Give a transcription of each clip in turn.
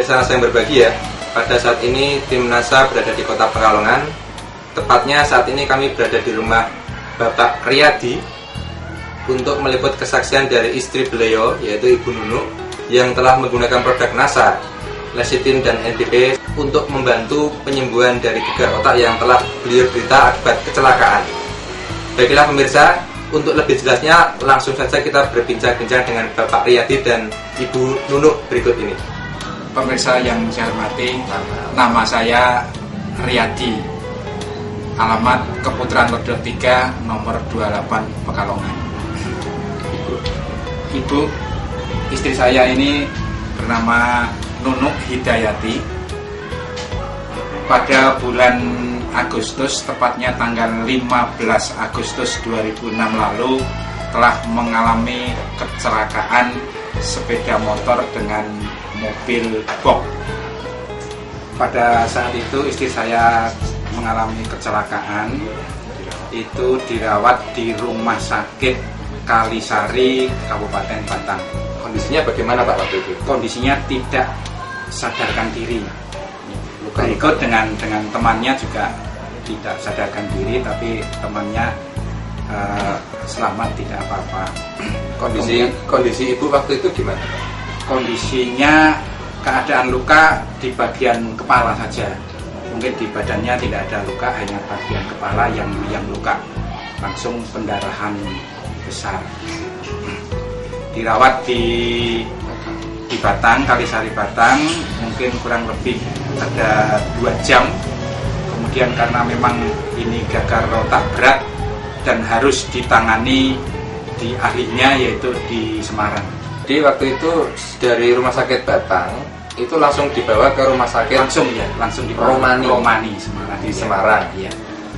Pemirsa NASA yang berbahagia, pada saat ini tim NASA berada di kota Pekalongan. Tepatnya saat ini kami berada di rumah Bapak Riyadi untuk meliput kesaksian dari istri beliau, yaitu Ibu Nunuk, yang telah menggunakan produk NASA, lecithin dan NPP untuk membantu penyembuhan dari gegar otak yang telah beliau derita akibat kecelakaan. Baiklah pemirsa, untuk lebih jelasnya langsung saja kita berbincang-bincang dengan Bapak Riyadi dan Ibu Nunuk berikut ini. Pemirsa yang saya hormati, nama saya Riyadi, alamat Keputaran Lodo 3, nomor 28 Pekalongan. Ibu, istri saya ini bernama Nunuk Hidayati. Pada bulan Agustus, tepatnya tanggal 15 Agustus 2006 lalu, telah mengalami kecelakaan sepeda motor dengan mobil box. Pada saat itu istri saya mengalami kecelakaan, itu dirawat di rumah sakit Kalisari, Kabupaten Batang. Kondisinya bagaimana Pak waktu itu? Kondisinya tidak sadarkan diri. Berikut dengan temannya juga tidak sadarkan diri, tapi temannya selamat, tidak apa-apa. Kondisi ibu waktu itu gimana? Kondisinya keadaan luka di bagian kepala saja. Mungkin di badannya tidak ada luka, hanya bagian kepala yang luka. Langsung pendarahan besar. Dirawat di Batang, Kalisari Batang, mungkin kurang lebih ada 2 jam. Kemudian karena memang ini gagal otak berat dan harus ditangani di ahlinya, yaitu di Semarang. Jadi waktu itu dari rumah sakit Batang itu langsung dibawa ke rumah sakit langsung di Romani Semarang. Di Semarang. Iya.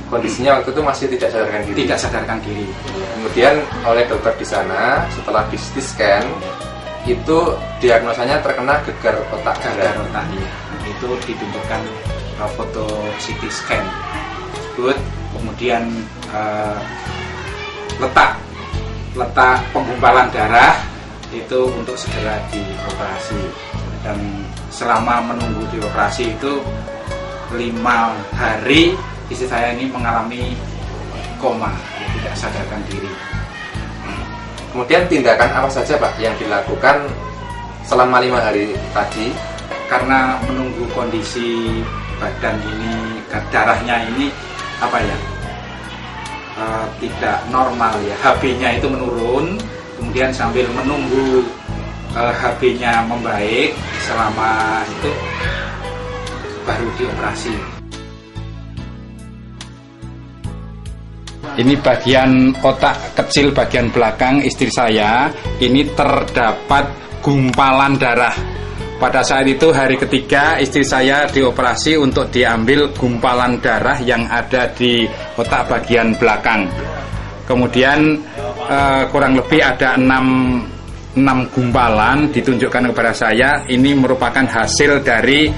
Kondisinya waktu itu masih tidak sadarkan diri. Tidak sadarkan diri. Kemudian oleh dokter di sana setelah di CT scan itu diagnosanya terkena gegar otak. Gegar otak, iya. Itu ditunjukkan foto CT scan tersebut. Kemudian letak penggumpalan darah itu untuk segera dioperasi, dan selama menunggu dioperasi itu 5 hari istri saya ini mengalami koma, tidak sadarkan diri. Kemudian tindakan apa saja Pak yang dilakukan selama 5 hari tadi? Karena menunggu kondisi badan ini, darahnya ini tidak normal ya, HB-nya itu menurun. Kemudian sambil menunggu HB-nya membaik, selama itu baru dioperasi. Ini bagian otak kecil bagian belakang istri saya, ini terdapat gumpalan darah. Pada saat itu hari ketiga istri saya dioperasi untuk diambil gumpalan darah yang ada di otak bagian belakang. Kemudian kurang lebih ada 6 gumpalan ditunjukkan kepada saya. Ini merupakan hasil dari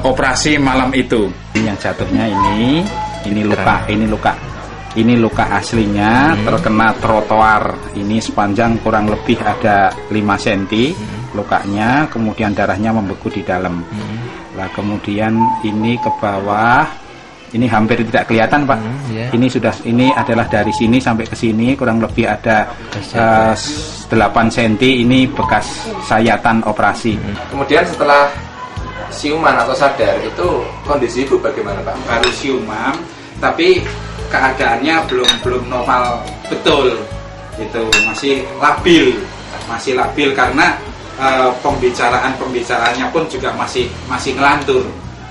operasi malam itu. Yang jatuhnya ini luka aslinya, terkena trotoar. Ini sepanjang kurang lebih ada 5 cm lukanya, kemudian darahnya membeku di dalam. Nah, kemudian ini ke bawah, ini hampir tidak kelihatan Pak. Ini adalah dari sini sampai ke sini kurang lebih ada 8 cm. Ini bekas sayatan operasi. Kemudian setelah siuman atau sadar itu kondisi ibu bagaimana Pak? Baru siuman, tapi keadaannya belum normal betul, itu masih labil karena pembicaraannya pun juga masih ngelantur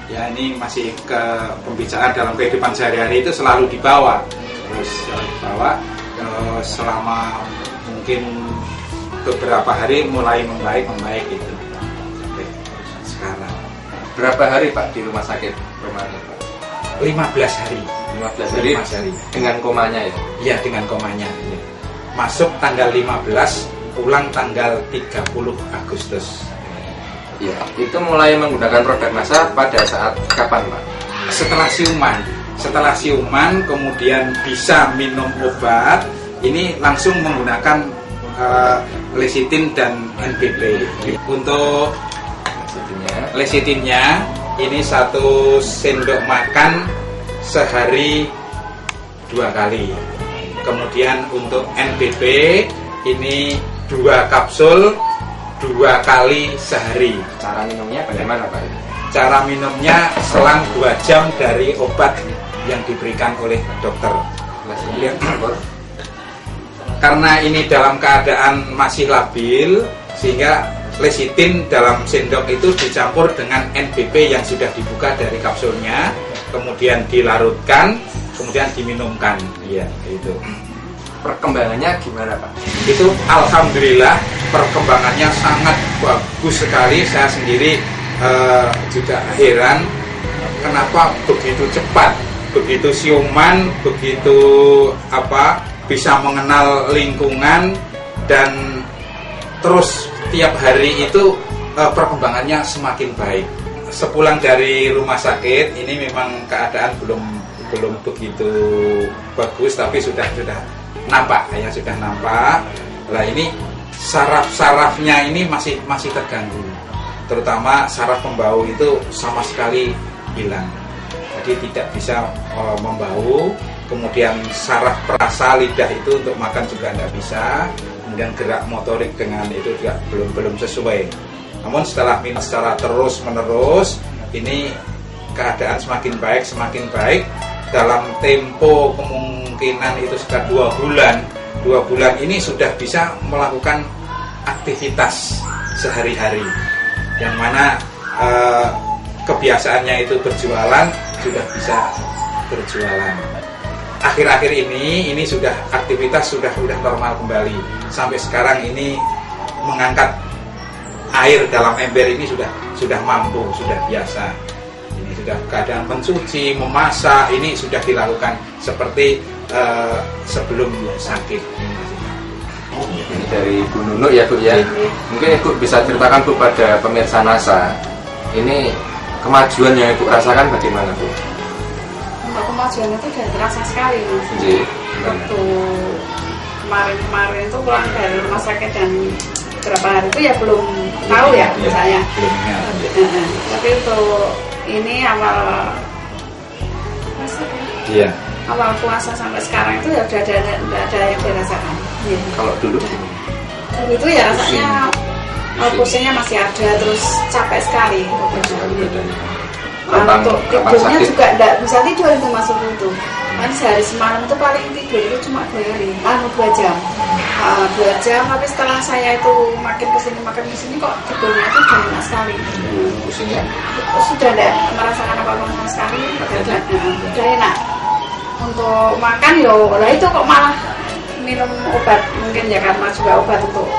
ya. Ini masih ke pembicaraan dalam kehidupan sehari-hari itu selalu dibawa selama mungkin beberapa hari mulai membaik itu sampai sekarang. Berapa hari Pak di rumah sakit Romani Pak? 15 hari dengan komanya ya? Iya, dengan komanya ya. Masuk tanggal 15, pulang tanggal 30 Agustus. Iya, itu mulai menggunakan produk NASA pada saat kapan Pak? Setelah siuman kemudian bisa minum obat, ini langsung menggunakan lecithin dan NPP. Untuk Lecitinnya ini 1 sendok makan sehari 2 kali. Kemudian untuk NPP ini 2 kapsul 2 kali sehari. Cara minumnya bagaimana Pak? Cara minumnya selang 2 jam dari obat yang diberikan oleh dokter. Kemudian Karena ini dalam keadaan masih labil, sehingga lecitin dalam sendok itu dicampur dengan NPP yang sudah dibuka dari kapsulnya, kemudian dilarutkan, kemudian diminumkan. Iya, itu. perkembangannya gimana Pak? Itu alhamdulillah perkembangannya sangat bagus sekali. Saya sendiri juga heran kenapa begitu cepat, begitu siuman, begitu bisa mengenal lingkungan, dan terus tiap hari itu perkembangannya semakin baik. Sepulang dari rumah sakit ini memang keadaan belum begitu bagus, tapi sudah nampak ya, sudah nampak. Lah ini saraf-sarafnya ini masih terganggu, terutama saraf pembau itu sama sekali hilang, jadi tidak bisa membau. Kemudian saraf perasa lidah itu untuk makan juga tidak bisa. Kemudian gerak motorik dengan itu juga belum sesuai. Namun setelah minum secara terus menerus, ini keadaan semakin baik. Dalam tempo kemungkinan itu sekitar 2 bulan. 2 bulan ini sudah bisa melakukan aktivitas sehari-hari, yang mana kebiasaannya itu berjualan sudah bisa berjualan. Akhir-akhir ini sudah aktivitas sudah normal kembali. Sampai sekarang ini mengangkat air dalam ember ini sudah mampu, sudah biasa. Ini sudah keadaan mencuci, memasak ini sudah dilakukan seperti sebelum sakit. Ini dari Bu Nunuk ya Bu ya. Mungkin Ibu bisa ceritakan Bu pada pemirsa NASA, ini kemajuan yang Ibu rasakan bagaimana Bu? Untuk kemajuan itu sudah terasa sekali Mas. Waktu kemarin itu pulang dari rumah sakit dan beberapa hari itu ya belum tahu ya saya. Belum ingat. Tapi untuk ini awal puasa sampai sekarang itu ya udah ada yang dirasakan. Ya. Kalau dulu itu ya rasanya pusingnya masih ada, terus capek sekali. Untuk tidurnya juga enggak bisa tidur itu masuk itu. Kan sehari semalam itu paling tidur itu cuma 2 jam. 2 jam, tapi setelah saya itu makin kesini kok tidurnya itu udah enak sekali. pusingnya Sudah enggak merasakan apa-apa sama sekali, udah enak. Untuk makan lah itu kok malah minum obat, mungkin ya karena juga obat untuk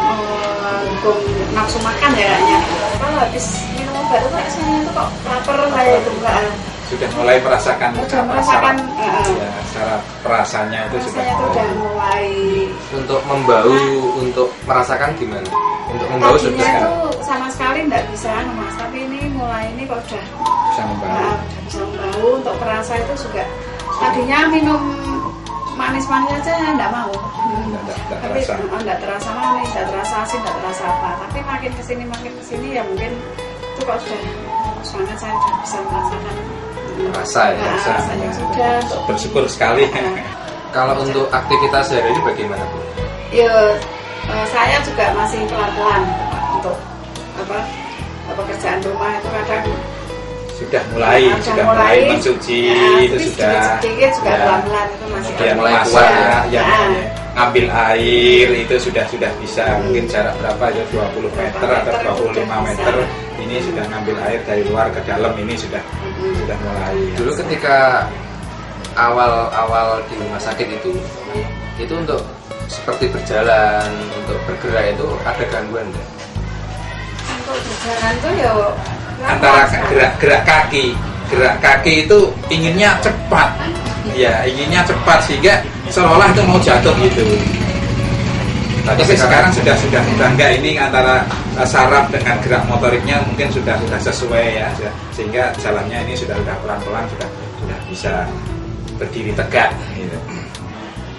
nafsu makan ya kayaknya. Kalau habis minum obat itu rasanya itu kok lapar saya itu enggak. Sudah mulai merasakan secara perasanya itu sudah mulai. Untuk membau, untuk merasakan gimana? Untuk membau tadinya itu sama sekali enggak bisa Mas, tapi ini mulai ini kok udah bisa membau. Bisa membau. Untuk perasa itu juga tadinya minum manis-manis aja enggak mau. Tapi enggak terasa manis, enggak terasa asin, enggak terasa apa. Tapi makin kesini ya mungkin itu kok sudah sangat saya sudah bisa merasakan rasanya sudah. Bersyukur sekali. Kalau untuk aktivitas sehari-hari bagaimana Bu? Ya saya juga masih pelan-pelan untuk pekerjaan rumah itu kadang sudah mulai mencuci itu sudah sedikit juga pelan-pelan itu masih mulai kuat ya, ngambil air itu sudah bisa. Mungkin jarak berapa ya, 20 meter atau 25 meter ini sudah ngambil air dari luar ke dalam, ini sudah mulai. Dulu ketika awal di rumah sakit itu untuk seperti berjalan, untuk bergerak itu ada gangguan enggak? Untuk berjalan itu ya antara gerak kaki itu inginnya cepat sehingga seolah itu mau jatuh gitu. Tapi sekarang sudah enggak, ini antara saraf dengan gerak motoriknya mungkin sudah sesuai ya, sehingga jalannya ini sudah pelan-pelan sudah bisa berdiri tegak gitu.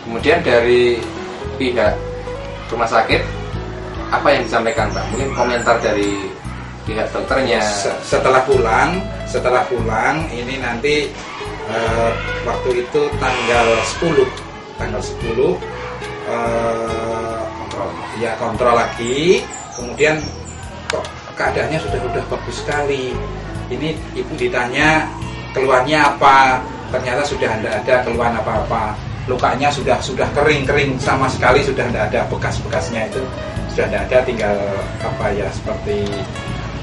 Kemudian dari pihak rumah sakit apa yang disampaikan Pak? Mungkin komentar dari pihak dokternya. Setelah pulang ini nanti waktu itu tanggal 10 kontrol lagi, kemudian kok keadaannya sudah bagus sekali. Ini ibu ditanya keluhannya apa, ternyata sudah tidak ada keluhan apa-apa. Lukanya sudah kering sama sekali, sudah tidak ada bekas-bekasnya, itu sudah tidak ada, tinggal seperti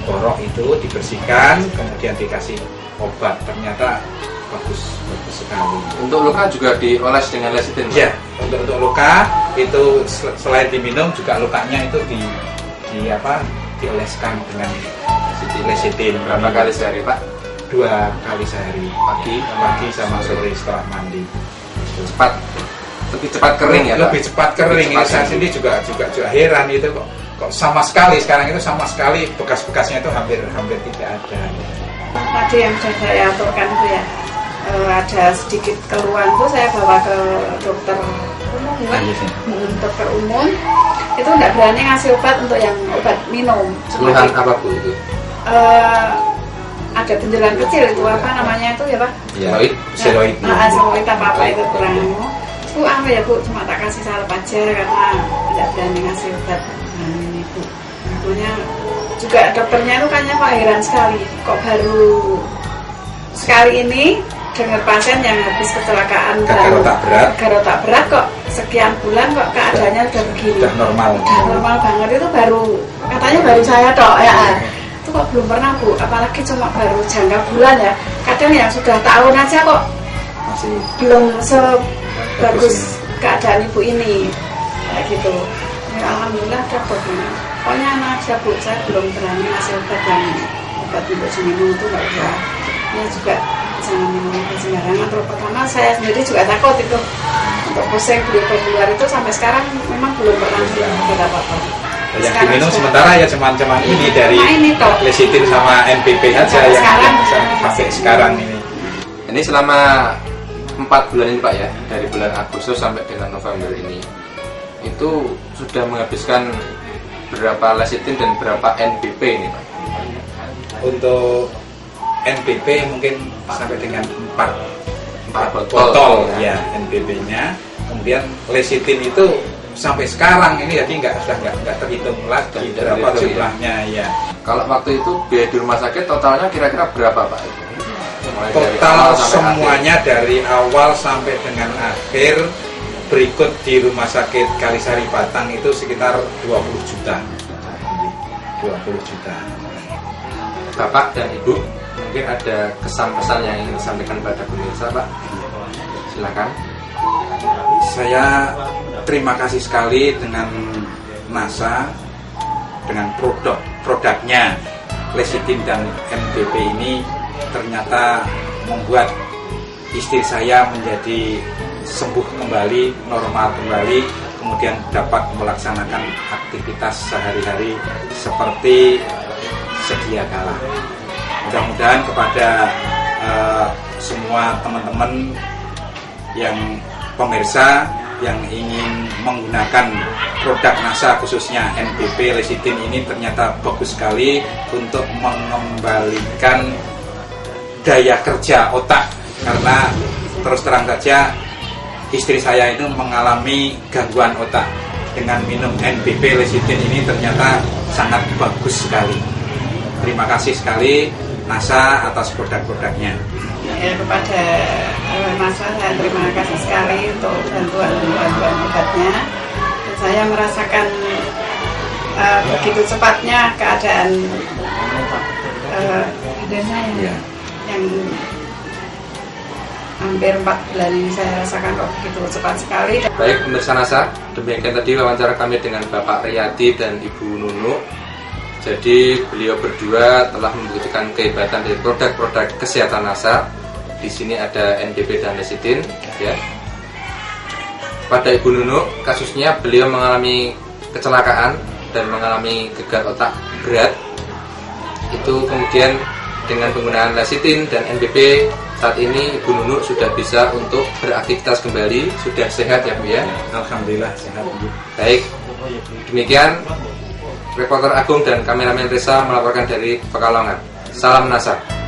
borok itu dibersihkan, kemudian dikasih obat, ternyata bagus sekali. Untuk luka juga dioles dengan lecitin? Ya, untuk luka itu selain diminum juga lukanya itu dioleskan dengan lecitin. Berapa kali sehari, Pak? 2 kali sehari, pagi sama sore setelah mandi. Lebih cepat kering ya, Pak? Lebih cepat kering. Ini saya sendiri juga heran itu kok sama sekali sekarang itu bekas-bekasnya itu hampir tidak ada. Tadi yang sudah saya aturkan itu ya, ada sedikit keluhan tuh saya bawa ke dokter umum ya, dokter umum itu nggak berani ngasih obat untuk yang obat minum. Keluhan apa Bu itu? Ada benjolan kecil itu apa namanya itu ya Pak? Seloid. Seloid apa itu kurang. Bu ya Bu, cuma tak kasih salep aja karena tidak berani ngasih obat. Nah ini Bu, punya juga dokternya itu kayaknya Pak heran sekali, kok baru sekali ini dengar pasien yang habis kecelakaan gagal otak berat kok sekian bulan kok keadaannya udah begini. Udah normal banget, itu katanya baru saya tok ya. Itu kok belum pernah Bu, apalagi cuma baru jangka bulan ya. Kadang yang sudah tahun aja kok masih belum sebagus keadaan ibu ini kayak gitu. Ya, alhamdulillah udah begini. Pokoknya anak saya Bu, saya belum berani ngasih obat untuk minum itu nggak usah. Ini juga jangan minum obat sembarangan. Terus pertama saya sendiri juga takut itu untuk pusing beli obat di luar itu sampai sekarang memang belum pernah ada apa-apa. Yang diminum sementara ya cuman ini dari lecitin sama NPP aja yang pakai sekarang ini. Ini selama 4 bulan ini Pak ya, dari bulan Agustus sampai dengan November ini, itu sudah menghabiskan berapa lecitin dan berapa NPP ini Pak? Untuk NPP mungkin sampai dengan 4 botol ya NPP-nya. Kemudian lecitin itu sampai sekarang ini jadi nggak terhitung lagi berapa jumlahnya ya. Kalau waktu itu biaya di rumah sakit totalnya kira-kira berapa Pak? Total semuanya dari awal sampai dengan akhir berikut di Rumah Sakit Kalisari Batang itu sekitar 20 juta. Bapak dan Ibu mungkin ada kesan-pesan yang ingin disampaikan pada pemirsa Pak? Silakan. Saya terima kasih sekali dengan NASA, dengan produknya lecitin dan NPP ini ternyata membuat istri saya menjadi sembuh kembali, normal kembali, kemudian dapat melaksanakan aktivitas sehari-hari seperti sedia kala. Mudah-mudahan kepada semua teman-teman yang pemirsa yang ingin menggunakan produk NASA khususnya NPP lecitin ini ternyata bagus sekali untuk mengembalikan daya kerja otak, karena terus terang saja istri saya itu mengalami gangguan otak. Dengan minum NPP lecitin ini ternyata sangat bagus sekali. Terima kasih sekali NASA atas produk-produknya. Ya, kepada NASA saya terima kasih sekali untuk bantuan obatnya. Dan saya merasakan begitu cepatnya keadaan badan saya yang hampir 4 bulan ini saya rasakan kok begitu cepat sekali. Baik pemirsa NASA, demikian tadi wawancara kami dengan Bapak Riyadi dan Ibu Nunu. Jadi beliau berdua telah membuktikan kehebatan dari produk-produk kesehatan NASA. Di sini ada NPP dan lecitin, ya. Pada Ibu Nunu, kasusnya beliau mengalami kecelakaan dan mengalami gagal otak berat. Itu kemudian dengan penggunaan lecitin dan NPP, saat ini Ibu Nunu sudah bisa untuk beraktivitas kembali, sudah sehat ya Bu ya. Alhamdulillah sehat Bu. Baik, demikian Reporter Agung dan kameramen Reza melaporkan dari Pekalongan. Salam NASA.